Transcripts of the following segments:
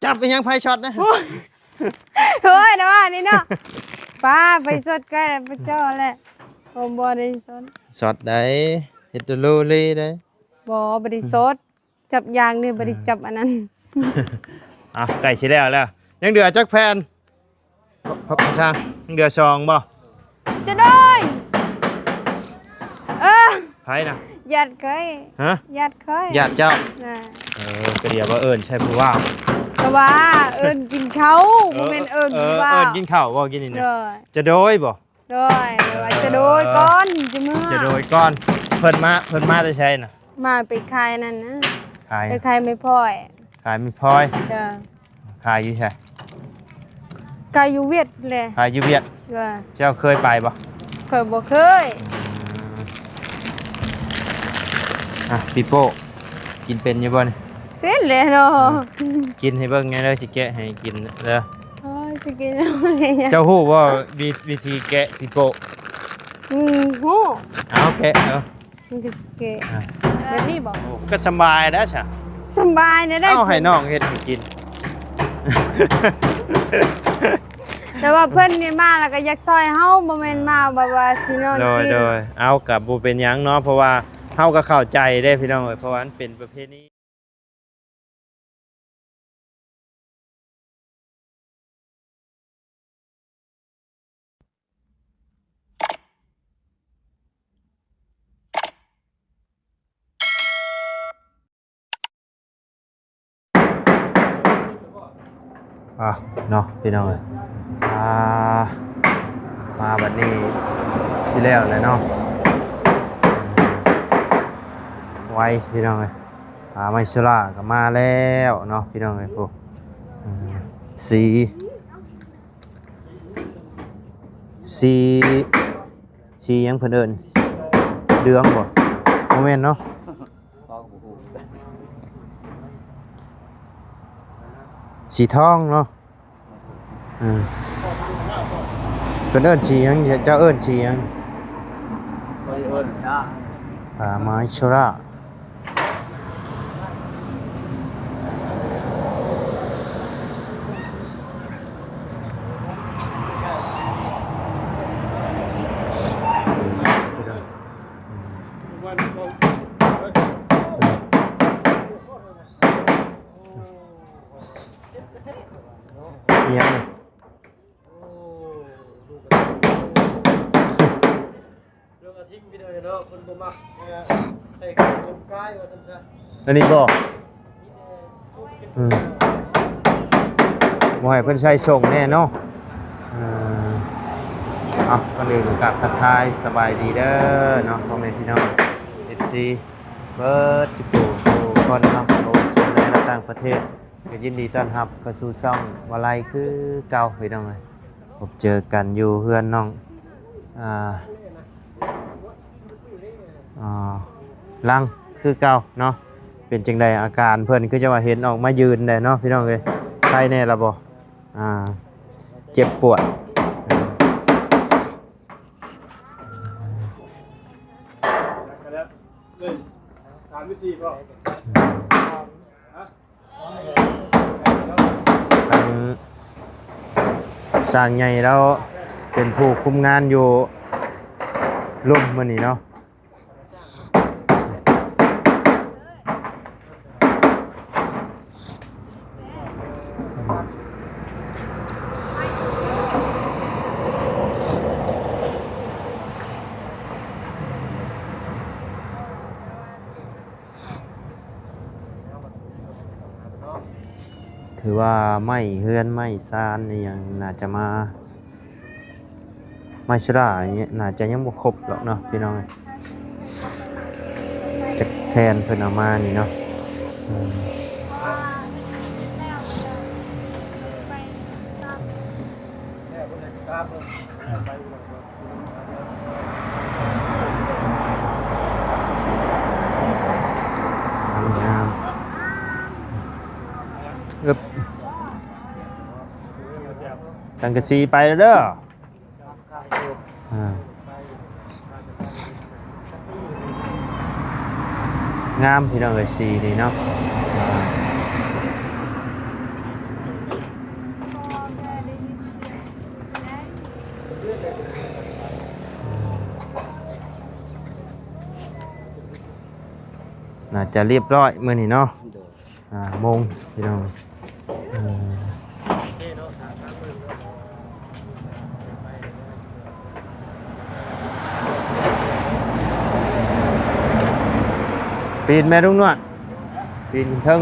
จับไปยังไฟช็อตนะเฮ้ยนะว่านี่เนาะป้าไปสดกันไปเจ้าแหละผมบ่ได้สดช็อตได้เฮ็ดโลเลยได้บ่ได้สดจับยางนี่บ่ได้จับอันนั้นไก่สิแล้วยังเดือจักแผ่นพระชายังเดือซองบ่จะได้ไผน่ะญาติเคยฮะญาติเคยญาติเจ้าน่ะก็เดี๋ยวว่าเอิ้นใช่ผู้ว่าก็ว่าเอิ้นกินข้าวบ่แม่นเอิ้นผู้ว่าเอิ้นกินข้าวบ่กินนี่นะจะโดยบ่โดยว่าจะโดยก่อนจะมื้อจะโดยก่อนเพิ่นมาแต่ใช่น่ะมาไปขายนั่นนะขายไปขายไม่พอยขายไม่พอยขายอยู่ใช่ขายอยู่เวียดแหละขายอยู่เวียดเจ้าเคยไปบ่เคยบ่เคยปีโป้กินเป็นอยู่บ่นี่เป็นเลยเนาะกินให้เบิ่งไงเด้อสิแกะให้กินเด้อสิกินเจ้าฮู้ว่าวิธีแกะปีโป้ฮู้เอาแกะเอามันก็สิแกะแบบนี้บ่ก็สบายนะจ้ะสบายนะได้เอาให้น้องเฮ็ดให้กินแต่ว่าเพิ่นนี่มาแล้วก็อยากซอยเฮาบ่แม่นมาแบบว่าสินอนกินโดยเอากับบ่เป็นหยังเนาะเพราะว่าเฮาก็เข้าใจได้พี่น้องเอ้ยเพราะว่ามันเป็นประเภทนี้เนาะพี่น้องเอ้ยมาบัดนี้สิแล้วแหละเนาะไวพี่น้องเอ้ยไมซุราก็มาแล้วเนาะพี่น้องเอ้ยพวกสียังเพิ่นเอิ้นเดืองบ่บ่แม่นเนาะสีทองเนาะเพิ่นเอิ้นสียังเจ้าเอิ้นสียังไม้ชรายังอันนี้บ่บ่ให้เพิ่นใช้ส่งแน่เนาะก่อนอื่นกับทักทายสบายดีเด้อเนาะพ่อแม่พี่น้อง FC เบิร์ดจุกุทุกคนเนาะโอ้ส่วนในต่างประเทศก็ยินดีต้อนรับเข้าสู่ช่องวาไลคือเก่าพี่น้องเอ้ยพบเจอกันอยู่เฮือนน้องลังคือเก่าเนาะเป็นจังใดอาการเพิ่นคือจะว่าเห็นออกมายืนได้เนาะพี่น้องเอ้ยใครแน่ล่ะบ่เจ็บปวดสร้างใหญ่แล้วเป็นผู้คุมงานอยู่ร่วมมื้อนี้เนาะถือว่าไม่เฮือนไม่ซานนี่ยังน่าจะมาไม่ชราอย่างเงี้ยน่าจะยังบ่ครบหรอกเนาะพี่น้องจะแทนเพิ่นเอามานี่เนาะสังกะสีไปแล้วเด้องามพี่น้องเอ้ยสีนี่เนาะ จะเรียบร้อยมื้อนี้เนาะโมงพี่น้องปีนแม่ลุงนวดปีนขึ้นเทิง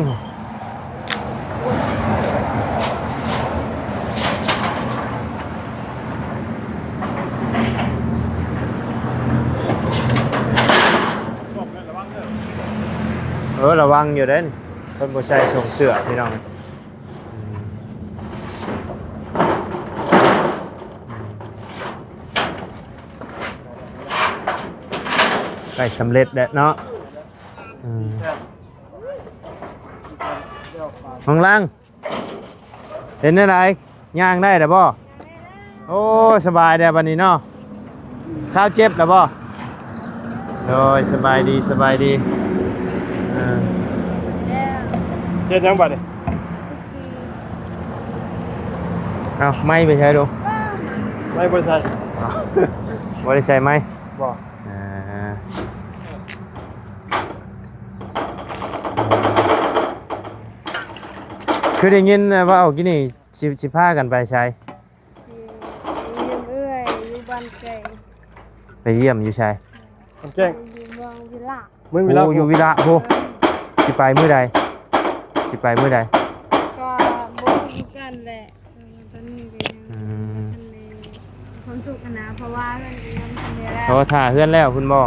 ระวังอยู่เด้นเพิ่นบ่ใช้ส่งเสื้อพี่น้องใกล้สำเร็จแล้วเนาะข้างล่างเห็นอะไรย่างได้หรือบ่โอ้สบายเด้อบัดนี้เนาะเช้าเจ็บหรือบ่โดยสบายดีสบายดีเจ็ดยังบัดนี่เอาไม่ไปใช้ดู ไม่บริษัท บริษัทไหม บ่ คือได้ยินว่าเอากี่นี่ชิพากันไปใช้ เยี่ยมเอื้อยอยู่บ้านไก่ ไปเยี่ยมอยู่ใช้ คนแจ้ง อยู่เมืองวิลา มึงเวลา โอ้อยู่วิระโหสิไปมื้อใดสิไปมื้อใด ก็บ่รู้กันแหละตอนนี้ก็ยังความสุขนะเพราะว่าเรื่องยังทำได้แล้ว โอ้ถ่าเฮือนแล้วคุณบ่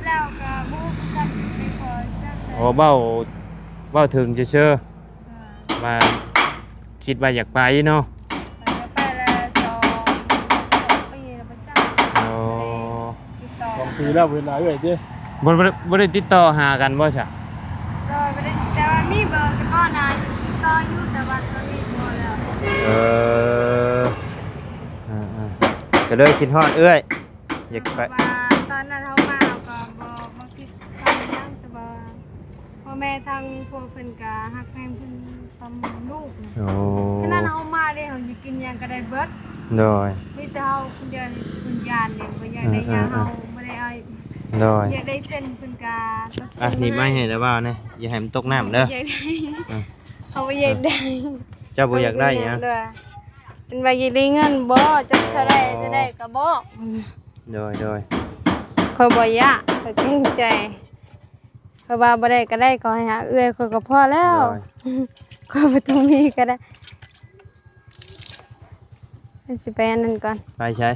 แล้วก็บ่รู้กันไปขอจัก โอ้เบ้าถึงจะเชื่อมาคิดว่าอยากไปเนาะ ไปแล้ว2 ปีแล้วบ่จัก โอ้ ติดต่อ 2 ปีแล้วเวลาเอ้ยเจ้ บ่ได้ติดต่อหากันบ่ใช่ โดยบ่ได้แต่ว่ามีเบอร์แต่ก่อนนะอยู่ติดต่ออยู่แต่ว่าตอนนี้บ่แล้ว เออก็เลยคิดฮอดเอ้ยอยากไป ว่าตอนนั้นเขามาเราก็บ่คิดทำยังแต่ว่าพ่อแม่ทางพวกเพิ่นก็ฮักแพงเพิ่นซ้ำลูกนะ โอ้ ฉะนั้นเขามาเด้เขาสิกินหยังก็ได้เบิด โดย มีแต่เฮาคนเดียวคุณยานเนี่ยบ่อยากได้หยังเฮาบ่ได้เอา โดย อยากได้เส้นเพิ่นก็ตัดเส้ อ่ะนี่ไม่ให้แล้วบ่าวนะอย่าให้มันตกน้ำเด้อ อยากได้เขาบ่อยากได้ เจ้าบ่อยากได้หยัง เป็นว่าอยากได้เงินบ่จักเท่าใดจะได้ก็บ่ โดย ข้อยบ่อยากข้อยเกรงใจข้อยว่าบ่ได้ก็ได้ก็ให้หาเอื้อยข้อยก็พอแล้วข้อยบ่ต้องมีก็ได้สิไปอันนั้นก่อน ไปใช้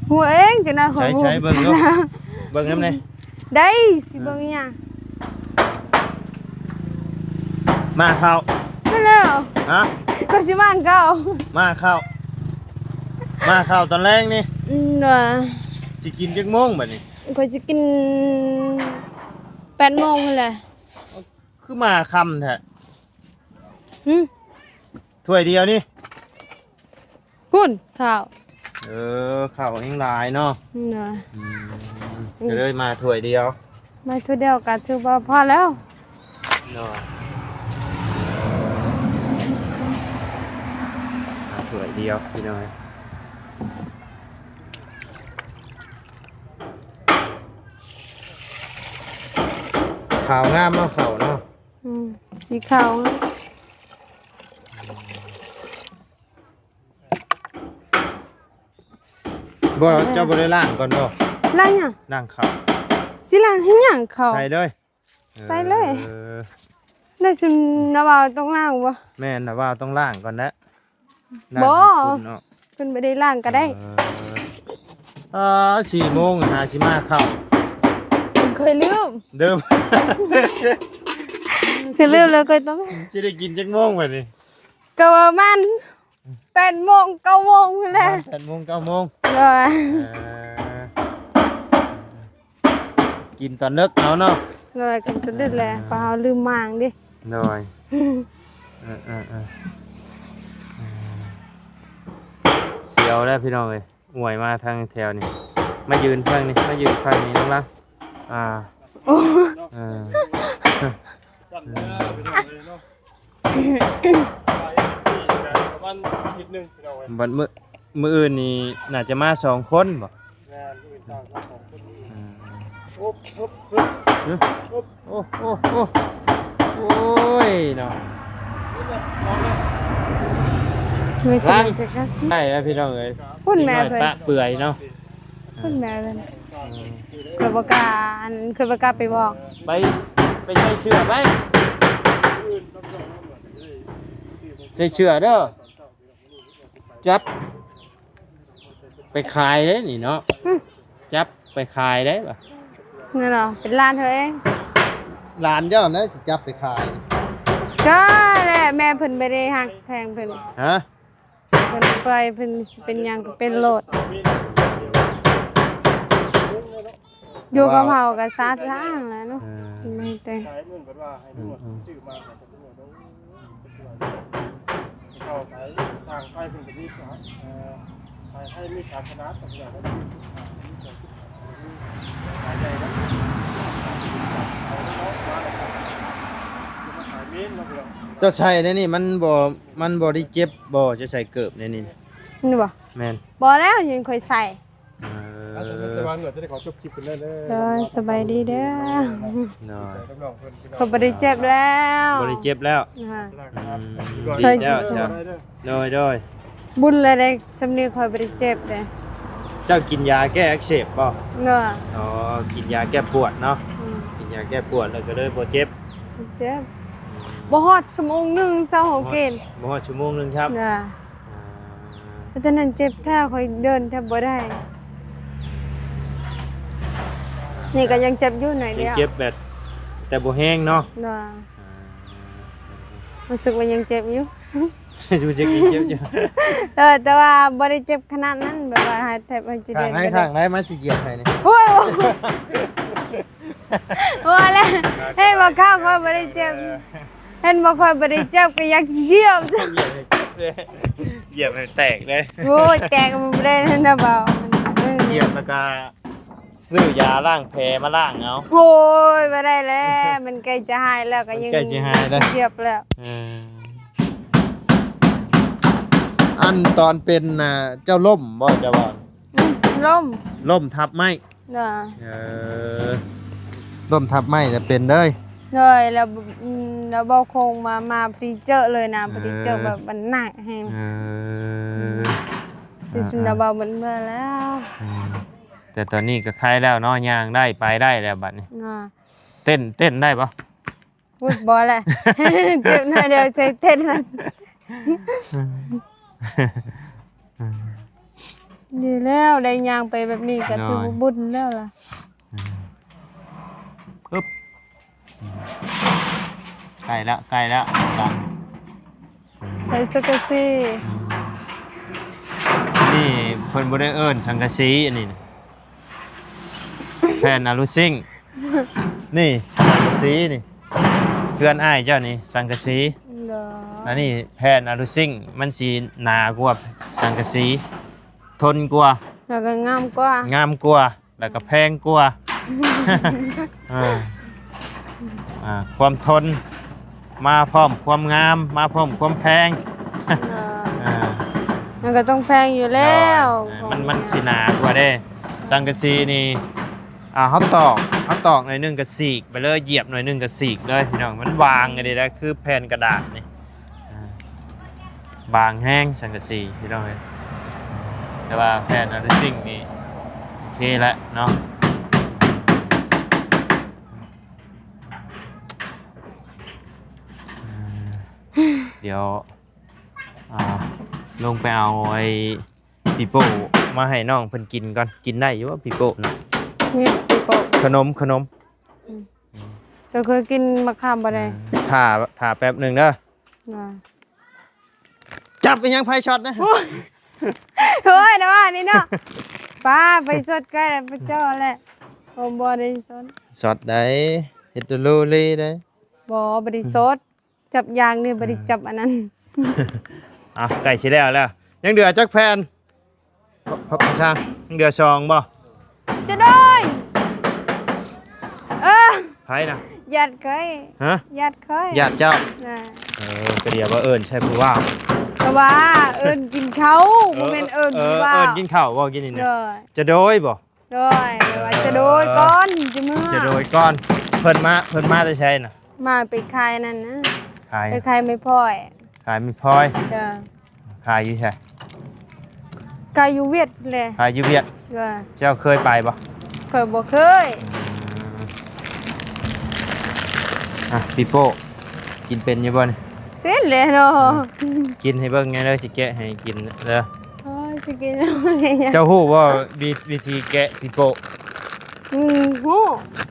หัวเองจังนั้นข้อย ใช้เบิ่งลูกเบิ่งน้ำนี่ ได้สิเบิ่งหยัง มาเข้า ไปแล้ว ฮะ ก็สิมาเก่า มาเข้าตอนแรกนี่ ว่า สิกินจักโมงบัดนี้ ข้อยสิกิน8 โมงนั่นแหละ คือมาค่ำแท้ หึ ถ้วยเดียวนี่ พุ่นข้าว ข้าวยังหลายเนาะ น่ะ ก็เลยมาถ้วยเดียว มาทุเดียวก็ถือว่าพอแล้ว เนาะมาถ้วยเดียวพี่น้อยขาวงามเนาะข้าวเนาะ สีขาว บ่เจ้าบ่ได้ล้างก่อนบ่ ล้างหยัง ล้างข้าว สิล้างให้หยังเขา ใส่เลย ใส่เลย ออ ได้สินะว่าต้องล้างบ่ แม่นน่ะว่าต้องล้างก่อนนะ บ่ ล้างให้คุณเนาะ เพิ่นบ่ได้ล้างก็ได้ 4 โมงหาสิมาเข้า เคยลืม เดิม เคยลืมแล้วก็ต้อง จะได้กินจักโมงบัดนี้ ก็ประมาณ8 โมง 9 โมงพุ่นแหละ 8 โมง 9 โมง เลย กินตอนเลิกเอาเนาะ เลยกันตัวเด็ดแหละเพราะเฮาลืมมางดิ หน่อยเสียวแล้วพี่น้องเอ้ยอวยมาทางแถวนี่มายืนทางนี้มายืนทางนี้น้องรักโอ้ จัดเลยพี่น้องเลยเนาะประมาณอาทิตย์หนึงพี่น้องเอ้ย บัดมื้ออื่นนี่น่าจะมา2 คนบ่ งานอื่นจ้าง2 คน อุ๊บอุ๊บ โอ้โอ้โอ้โอ้ยเนาะ มือจังจัง ได้แล้วพี่น้องเอ้ย พุ่นแม่ นิดหน่อย เพิ่น ปะเปื่อยเนาะ พุ่นแม่เพิ่นเคยบ่กล้าเคยบ่กล้าไปบอก ไปใช้เชือกไปใช้เชือกเด้อจับไปขายเด้นี่เนาะจับไปขายได้ป่ะ นั่นเหรอเป็นร้านเธอเอง หลานเจ้านะสิจับไปขาย ก็แหละแม่เพิ่นบ่ได้ฮักแพงเพิ่น ฮะ เพิ่นปล่อยเพิ่นสิเป็นหยังก็เป็นโลดอยู่กับเฮาก็ซาซ่างแหล้วเนาะไม่แต่ ใช้เหมือนกันว่าให้นวดซื้อมาแต่จะนวดต้องเข้าสายสร้างไฟเป็นแบบนี้ครับสายให้มีสารคณะต่างๆแล้วมีสายใหญ่นะสายมิ้นมาเลย ก็ใช่ในนี่มันบ่ได้เจ็บบ่จะใส่เกิบในนี่ นี่บ่ แม่น บ่แล้วยังค่อยใส่ อาจจะเป็นวันเหนือจะได้ขอจบคลิปกันได้เลย เด้อสบายดีเด้อ น้อย น้องๆเพื่อนพี่น้อง เขาบ่ได้เจ็บแล้ว บ่ได้เจ็บแล้ว นะคะ ดีแล้วจ้ะโดย บุญเลยได้สำเนียงคอยบ่ได้เจ็บเลย เจ้ากินยาแก้อักเสบป่ะ เนาะ อ๋อ กินยาแก้ปวดเนาะ กินยาแก้ปวดแล้วก็เลยบ่เจ็บ เจ็บบ่ฮอดชั่วโมงหนึงเจ้าของเกณฑ์ บ่ฮอดชั่วโมงหนึงครับ น่ะแต่ตอนนั้นเจ็บแท้คอยเดินแทบบ่ได้ นี่ก็ยังเจ็บอยู่หน่อยเดียว เจ็บแบบแต่บ่แห้งเนาะ น่ะรู้สึกว่ายังเจ็บอยู่ ดูจะกินเจ็บอยู่ แต่ว่าบ่ได้เจ็บขนาดนั้นแบบว่าให้แทบให้จิเดิ ข้าง น ไหน ก็ได้ ข้างไหนมาสิเหยียบให้นี่ โอ้ยว่าแล้วเห็นบ่ข้าวคอยบ่ได้เจ็บเห็นบ่คอยบ่ได้เจ็บก็อยากสิเหยียบ เหยียบให้แตกเลย โอ้ยแตกมันบ่ได้นั่นน่ะเบา เหยียบแล้วก็ซื้อยาล้างแผลมาล้างเอา โอ้ยบ่ได้แล้วมันใกล้จะหายแล้วก็ยัง ใกล้จะหายแล้ว เหยียบแล้ว อันตอนเป็นน่ะเจ้าล่มบ่เจ้าบ่อน ล้ม ล่มทับไม้ เนาะ ล่มทับไม้จะเป็นเลย เลยแล้วแล้วบ่คงมาพรีเจอร์เลยนะพรีเจอร์แบบมันหนักแฮงที่สุดแล้วเบามันเมื่อแล้ว แต่ตอนนี้ก็คลายแล้วเนาะย่างได้ไปได้แล้วบัดนี้ เนาะ เต้นได้ปะ พูดบ่แหละ เจ็บหน่อยเดียวใจเต้นนะดีแล้วได้ย่างไปแบบนี้ก็ถือว่าบุญแล้วล่ะ ปึ๊บใกล้แล้วตัง ไปสักซี่ นี่เพิ่นบ่ได้เอิ้นสังกะสีอันนี้นะแผ่นอะลูซิ่งนี่สังกะสีนี่เพื่อนอ้ายเจ้านี่สังกะสี เด้อ อันนี้แผ่นอะลูซิ่งมันสิหนากว่าสังกะสีทนกว่า แล้วก็งามกว่าง ามกว่าแล้วก็แพงกว่า ความทนมาพร้อมความงามมาพร้อมความแพง มันก็ต้องแพงอยู่แล้ว มันสิหนากว่าเด้สังกะสีนี่เขาตอกหน่อยหนึงก็สีกไปเลยเหยียบหน่อยหนึงก็สีกเลยพี่น้องมันวางกันดีแล้วคือแผ่นกระดาษนี่บางแห้งสังกะสีพี่น้องเอ้ยแต่ว่าแผ่นอะลูซิ่งนี่โอเคแล้วเนาะเดี๋ยวลงไปเอาไอ้ปีโป้มาให้น้องเพิ่นกินก่อนกินได้อยู่ว่าปีโป้นะ นี่ปีโป้ ขนม เราเคยกินมะขามบ่ได้ ถ่าแป๊บหนึ่งเด้อ นะ จับไปยังไพ่ช็อตนะ เฮ้ยนะว่านี่เนาะป้าไปสดก็ได้ไปเจ้าแหละผมบ่ได้สด ช็อตได้เฮดโลเลยได้ บ่ได้สดจับยางนี่บ่ได้จับอันนั้น ไก่ชิแล้วยังเดือจักแผ่นพระช่างยังเดือซองบ่ จะได้ไพ่นะ ยัดเคย ฮะ ยัดเคย ญาติเจ้า น่ะ กระเดียว่าเอิญใช่ผู้ว่า ก็ว่าเอิ้นกินเขาบ่แม่นเอิ้นผู้ว่า เอิญกินข้าวบ่กินนี่ เด้ นะ อ จะโดยบ่ โดยว่าจะโดยก่อนจะเมื่อ จะโดยก่อนเพิ่นมาได้ใช่น่ะ มาไปขายนั่นนะ ขาย ไปขายไม่พ่อย ขายไม่พลอย เด้อ ขายอยู่ใช่ กายอยู่เวียดเลย ขายอยู่เวียด เด้อ เจ้าเคยไปบ่ เคยบ่เคย ปีโป้กินเป็นอยู่บ่นี่ เป็นเลยเนาะ กินให้เบิ่งไงเด้อสิแกะให้กินเด้อ โอ้ยจะกินอะไรเนี่ย เจ้าฮู้ว่าวิธีแกะปีโป้ โอ้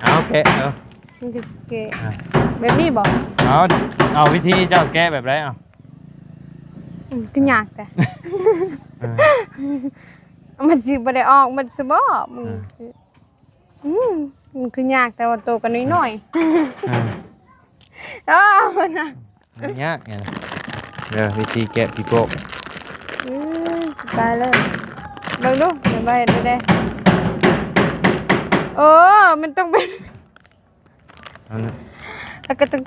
เอาแกะเอา มันจะสเกะแบบนี้บอก เอาวิธีเจ้าแกะแบบไรเอา ก็ยากแต่ มันสิบ่ได้ออกมันสิบ่มึงสิมันคือยากแต่ว่าโตกันน้อยๆอ้าวนะ มันยากไงนะเดี๋ยววิธีแกะปีโป้ ตายเลยเบิ่งดูเดี๋ยวไปเห็นได้มันต้องเป็น เอานะ แล้วก็ต้อง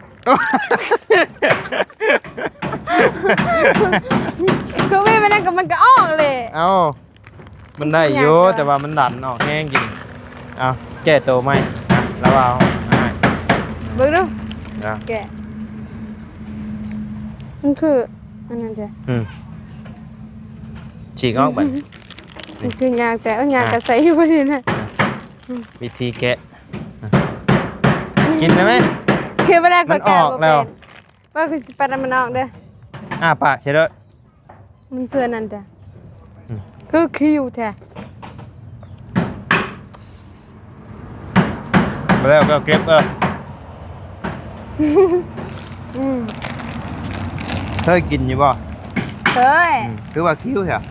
คือไม่มันนั่นก็มันก็ออกเลย เอามันได้อยู่แต่ว่ามันดันออกแห้งจริงเอาแกะโตไหมแล้วเอาง่าย เบิ่งดู เดี๋ยว แกะมันคืออันนั้นจ้ะ ฉีกออกไป มันคือยากแต่ยากก็ใส่อยู่บ่ดีนะ วิธีแกะกินได้ไหม คือบ่ได้ก็ มันอ แกะ อก บ่ แล้ เป็ ว นว่าคือสิปัดมันออกเด้อ ปากเฉยเลย มันคืออันนั้นจ้ะคือคิวแท้ ไปแล้วก็เก็บเคยกินอยู่บ่ เฮ้ย คือว่าคิ้วเหรอ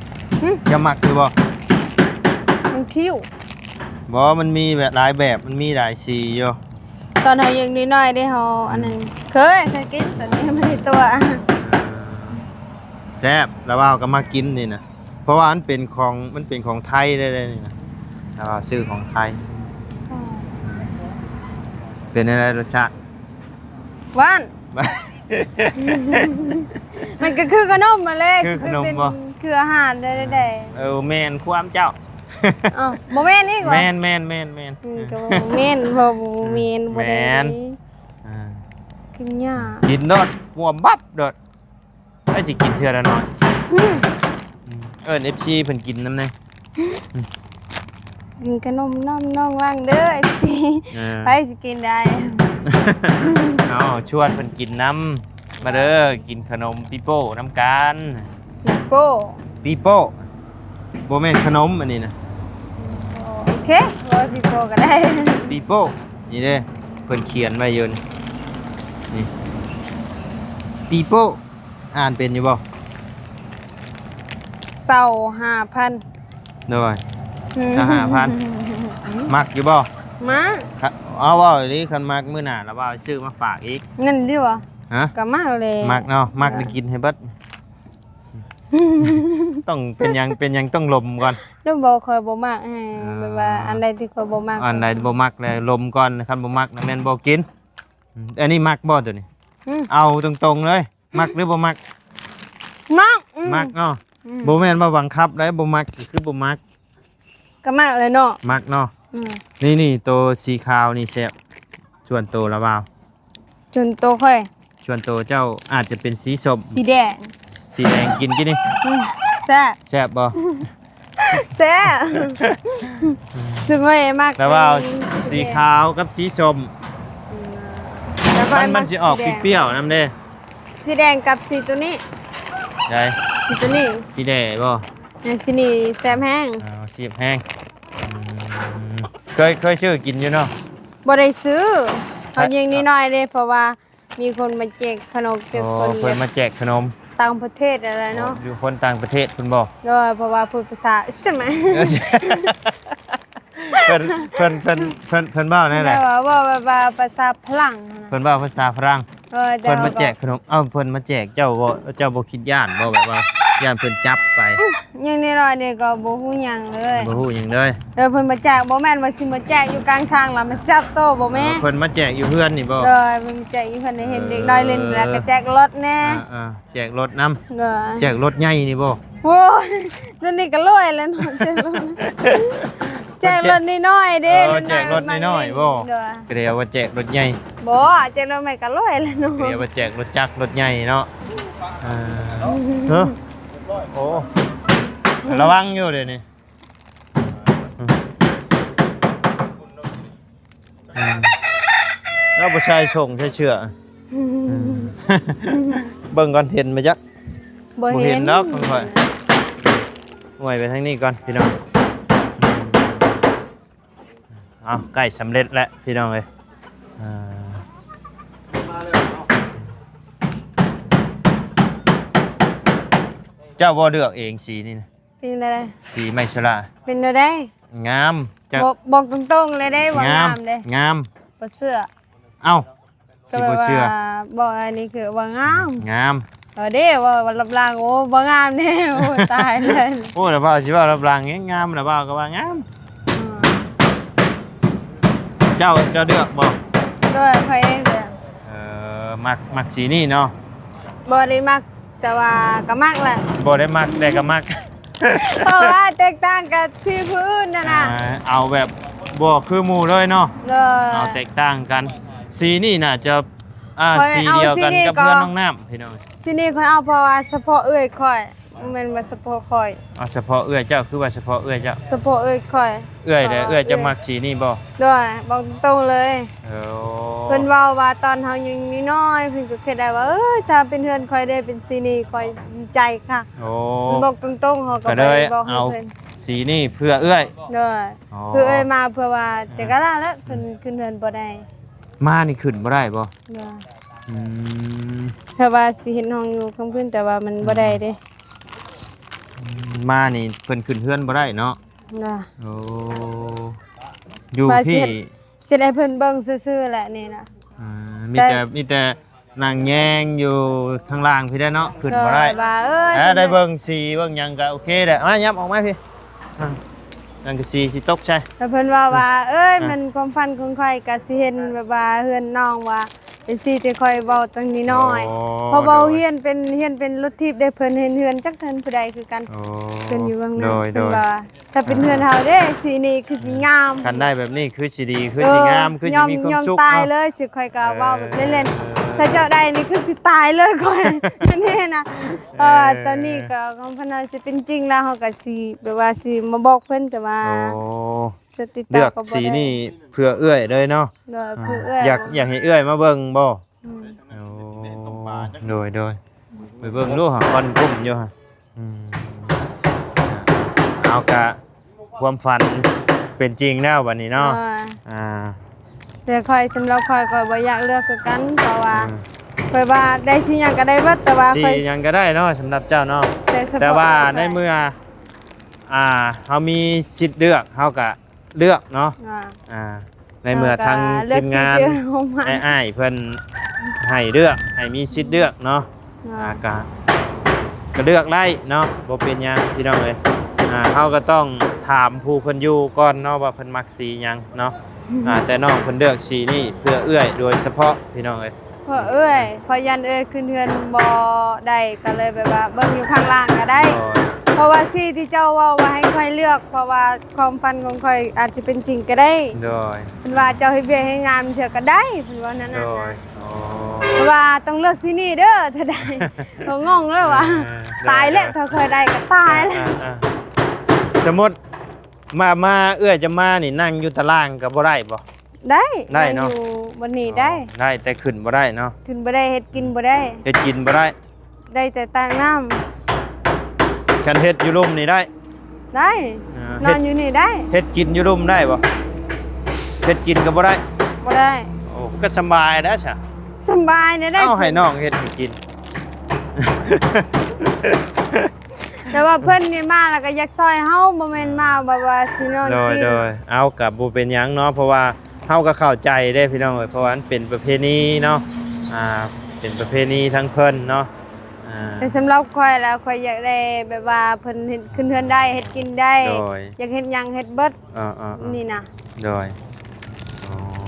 จะหมักอยู่บ่ มันคิว บ่มันมีแบบหลายแบบมันมีหลายสีอยู่ ตอนเฮายังน้อยๆได้เฮาอันนั้นเคยกินตอนนี้มันได้ตัว แซ่บแล้วว่าก็มากินนี่นะเพราะว่ามันเป็นของไทยได้เลยนี่นะแล้วว่าชื่อของไทยเป็นอะไรรสชาติ หวานมันก็คือขนมมาเลย คือขนม เป็น บ่ คืออาหารได้ แมนความเจ้า อ้าวบ่แม่นอีก แม ว่ะ นก็บ่แมน ก็บ่แม่นบ่ได้ แม่น กินยาก กินโดดหัวบับโดดไอ้สิกินเทื่อละน้อย FC เพิ่นกินน้ำแน่ กินขนมน้องว่างเด้อสิ ไปสิกินได้ เอาชวนเพิ่นกินน้ำมาเด้อกินขนมปีโป้น้ำกัน ปิโป้ ปีโป้บ่แม่นขนมอันนี้นะ โอเคว่าปิโป้ก็ได้ ปีโป้นี่เด้เพิ่นเขียนไว้อยู่นี่ปีโป้อ่านเป็นอยู่บ่ เศร้า5,000 โดย5,000มักอยู่บ่ มา เอาว่าอีหลีคันมักมื้อหน้าแล้วว่าซื้อมาฝากอีก นั่นดิวะ ฮะ ก็มาเลย มักเนาะมักได้กินให้เบิดต้องเป็นหยังต้องลมก่อน แล้วบ่ค่อยบ่มักให้แบบว่าอันใดที่ค่อยบ่มัก อันใดบ่มักเลยลมก่อนคันบ่มักนะแม่นบ่กินอันนี้มักบ่ตัวนี้ เอาตรงๆเลยมักหรือบ่มัก มัก มักเนาะบ่แม่นว่าบังคับได้บ่มักก็คือบ่มัก ก็มักเลยเนาะ มักเนาะนี่ตัวสีขาวนี่แซ่บส่วนตัวละบ่าว จนโตค่อย ส่วนตัวเจ้าอาจจะเป็นสีส้ม สีแดง สีแดงกินกินนี่ แซ่บ แซ่บบ่ แซ่บซึ่งค่อยมัก แต่ว่าสีขาวกับสีส้ม แล้วค่อย มันสิออกเปรี้ยวๆนำเด้ สีแดงกับสีตัวนี้ ได้ สีตัวนี้ สีแดงบ่ สีนี่แซ่บแห้ง เอาชีพแห้งเคยชื่อกินอยู่เนาะ บ่ได้ซื้อเขายิงนิดหน่อยเลยเพราะว่ามีคนมาแจกขนมแจก โอ้ คน เพิ่นมาแจกขนม ต่างประเทศอะไรเนาะ อยู่คนต่างประเทศเพิ่นบอก ก็เพราะว่าพูดภาษาใช่ไหม เพิ่นเว้าแน่แหละ แต่ว่าแบบว่าภาษาพลังนะ เพิ่นเว้าภาษาฝรั่ง แต่ เพิ่น ว่ มาแจกขนมเพิ่นมาแจกเจ้าบ่คิดย่านบ่แบบว่าย่านเพิ่นจับไป ยังนิดหน่อยเด็กก็บ่ฮู้หยังเลย บ่ฮู้หยังเลย เพิ่นมาแจกบ่แม่นว่าสิมาแจกอยู่กลางทางแล้วมาจับโตะบ่แม่ เพิ่นมาแจกอยู่เพื่อนนี่บ่ เด้อเพิ่นมาแจกอยู่เพิ่นได้เห็นเด็กน้อยเล่นแล้วก็แจกรถแน่ แจกรถน้ำ เด้อ แจกรถใหญ่นี่บ่ โอ้ยนั่นนี่ก็รวยแล้วเนาะแจกรถ แจกรถน้อยๆเด้ แจกรถน้อยๆบ่ เด้อ ก็เดี๋ยวว่าแจกรถใหญ่ บ่แจกรถใหม่ก็ร้อยแล้วเนาะ เดี๋ยวว่าแจกรถจักรรถใหญ่เนาะเฮ้อโอ้ระวังอยู่เดี๋ยวนี้แล้วผู้ชายส่งใช่เชื่อเบิ่งก่อนเห็นไหมจ๊ะ บ่ บ่ เห็ เห็ น นดอกค่อยห่วยไปทางนี้ก่อนพี่น้องเอาใกล้สำเร็จแล้วพี่น้องเอ้ยเจ้าบ่เลือกเองสีนี่นะ เป็นอะไร สีไม่ชรา เป็นอะไร งามจะ บอกตรงๆเลยได้ว่างามเด้ งาม บ่เชื่อ เอ้า ก็ สิ แบบ บ่ ว่า เชื่อ บอกอันนี้คือว่างาม งาม เด้ว่ารับรางโอ้บ่งามแน่โอ้ตายเลย โอ้แล้วว่าสิว่ารับรางงามแล้วว่าก็ว่างามเจ้าเลือกบ่ ด้วยเขาเองเด้อ มักสีนี่เนาะ บ่ได้มักแต่ว่าก็มักแหละ บ่ได้มักแต่ก็มัก เพราะว่าแตกต่างกับสีพื้นน่ะนะ เอาแบบบ่คือหมู่เลยเนาะ เลย เอาแตกต่างกัน สีนี่น่าจะสีเดียวกันกับเพื่อนน้องน้ำพี่น้อง สีนี้ค่อยเอาเพราะว่าเฉพาะเอื้อยค่อยมันเป็นว่าเฉพาะค่อย เอาเฉพาะเอื้อยเจ้าคือว่าเฉพาะเอื้อยเจ้า เฉพาะเอื้อยค่อย เอื้อยเด้อเอื้อยจะมักสีนี่บ่ ด้วยบอกตรงเลย โอ้ เพิ่นเว้าว่าตอนเฮายังน้อยๆเพิ่นก็เคยได้ว่าถ้าเป็นเฮือนค่อยได้เป็นสีนี้ค่อยดีใจค่ะ โอ้ บอกตรงๆเฮาก็ ก็ บ่ เลย ได้บอกให้ เอา เพิ่น สีนี่เพื่อเอื้อย ด้วย อ๋อ เพื่อเอ้ยมาเพื่อว่าแต่ก็ล่าแล้วเพิ่นขึ้นเฮือนบ่ได้ มานี่ขึ้นบ่ได้บ่ ด้วย อืม ถ้าว่าสิเห็นห้องอยู่ข้างพื้นแต่ว่ามันบ่ได้เด้ มานี่เพิ่นขึ้นเฮือนบ่ได้เนาะ นะ โอ้อยู่ ว่าสิ พี่ สิได้เพิ่นเบิ่งซื่อๆแหละนี่นะ มีแต่นางแยงอยู่ข้างล่างพี่ได้เนาะขึ้นบ่ได้ ว่าได้เบิ่งสีเบิ่งหยังก็โอเคแหละมายับออกมาพี่นั่นก็สีสิตกใช่ แต่เพิ่นว่ามันความฝันของข่อยก็สิเห็นแบบว่าเฮือนน้องว่าเป็นสิที่ข่อยเว้าตั้งนี้น้อยเพราะเว้าเฮียนเป็นรถทิพย์ได้เพิ่นเห็นเฮือนจักเทื่อผู้ใดคือกัน โอ้ เพิ่นอยู่เบื้องหน้า โดย เพิ่นว่าถ้าเป็นเฮือนเฮาเด้สีนี้คือสิงาม คันได้แบบนี้คือสิดีคือสิงามคือสิมีความสุข ยอมตายเล เนาะ ยจิค่อยก็เว้าแบบเล่นๆถ้าเจ้าได้นี่คือสิตายเลยค่อยนี่นะตอนนี้ก็ของเพิ่นน่าจะเป็นจริงแล้วเฮาก็สิแบบว่าสิมาบอกเพิ่นแต่ว่า โอ้ จะติดต่ เลื อ อก ก็บ่ สี ได้ นี่เพื่อเอื้อยเลยเนาะ เด้อคือเอื้อย อยากให้เอื้อยมาเบิ่งบ่ อืม โอ้โดยไปเบิ่งดูหาคอนกุ้มอยู่ฮะเอากะความฝันเป็นจริงแล้ววันนี้เนาะอ่า แต่ค่อยสำหรับค่อยก็บ่อยากเลือกคือกันเพราะว่าค่อยว่าได้สิหยังก็ได้เบิดแต่ว่า สี ค่อย หยังก็ได้เนาะสำหรับเจ้าเนาะ แต่ว่าในเมื่อเฮามีสิทธิ์เลือกเฮาก็เลือกเนาะในเมื่อทางทีมงานอ้ายๆเพิ่นให้เลือกให้มีสิทธิ์เลือกเนาะก็เลือกได้เนาะบ่เป็นหยังพี่น้องเอ้ยเฮาก็ต้องถามผู้เพิ่นอยู่ก่อนเนาะว่าเพิ่นมักสีหยังเนาะแต่น้องเพิ่นเลือกสีนี่เพื่อเอื้อยโดยเฉพาะพี่น้องเอ้ย พอเอ้ยพอยันเอ้ยขึ้นเฮือนบ่ได้ก็เลยแบบว่าเบิ่งอยู่ข้างล่างก็ได้ เพราะว่าสิที่เจ้าเว้าว่าให้ค่อยเลือกเพราะว่าความฝันของค่อยอาจจะเป็นจริงก็ได้ โดย เพิ่นว่าเจ้าให้เวียกให้งามเถอะก็ได้เพิ่นว่านั่น โด น่ะ ย เพราะว่าต้องเลือกสินี่เด้อถ้าได้ ก็งงเลยว่าตายแล้วถ้าเคยได้ก็ตายแล้ว สมมุติมาเอื้อยจะมานี่นั่งอยู่ตารางก็บ่ได้บ่ ได้เนาะอยู่บนนี้ได้ ได้แต่ขึ้นบ่ได้เนาะ ถึงบ่ได้เฮ็ดกินบ่ได้ เฮ็ดกินบ่ได้ ได้แต่ตางน้ำ คันเฮ็ดอยู่ลุ่มนี่ได้ ได้นอนอยู่นี่ได้ เฮ็ดกินอยู่ลุ่มได้บ่เฮ็ดกินก็บ่ได้ บ่ได้ โอ้ก็สบายแล้วซะ สบายเนี่ยได้ เอาให้น้องเฮ็ดให้กิน แต่ว่าเพิ่นนี่มาแล้วก็อยากซอยเฮาบ่แม่นมาแบบว่าสินอน โดย กิน เอากับบ่เป็นหยังเนาะเพราะว่าเฮาก็เข้าใจได้พี่น้องเอ้ยเพราะว่ามันเป็นประเพณีเนาะเป็นประเพณีทั้งเพิ่นเนาะแต่สำหรับข่อยแล้วข่อยอยากได้แบบว่าเพิ่นเฮ็ดขึ้นเฮือนได้เฮ็ดกินได้ โดย อยากเฮ็ดหยังเฮ็ดเบิดนี่นะ โดย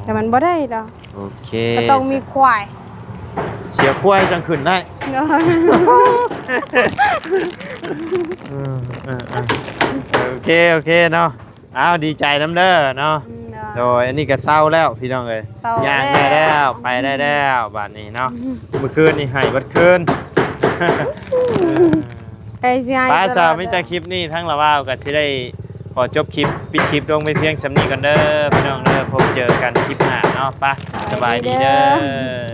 แต่มันบ่ได้ดอก โอเค ก็ต้องมีควาย เสียควายจังขึ้นได้โอเคเนาะ อ้าวดีใจน้ำเด้อเนาะโดยอันนี้ก็เศร้าแล้วพี่น้องเอ้ย เศร้า ย่างได้แล้วไปได้แล้วบัดนี้เนาะเมื่อคืนนี่ให้บัดคืน ไก่สิให้ ป้า ตลอด สาวมิตรคลิปนี้ทั้งละว่าวก็สิได้ขอจบคลิปปิดคลิปลงไปเพียงสำนี้กันเด้อพี่น้องเด้อพบเจอกันคลิปหน้าเนาะป้าสบายดีเด้อ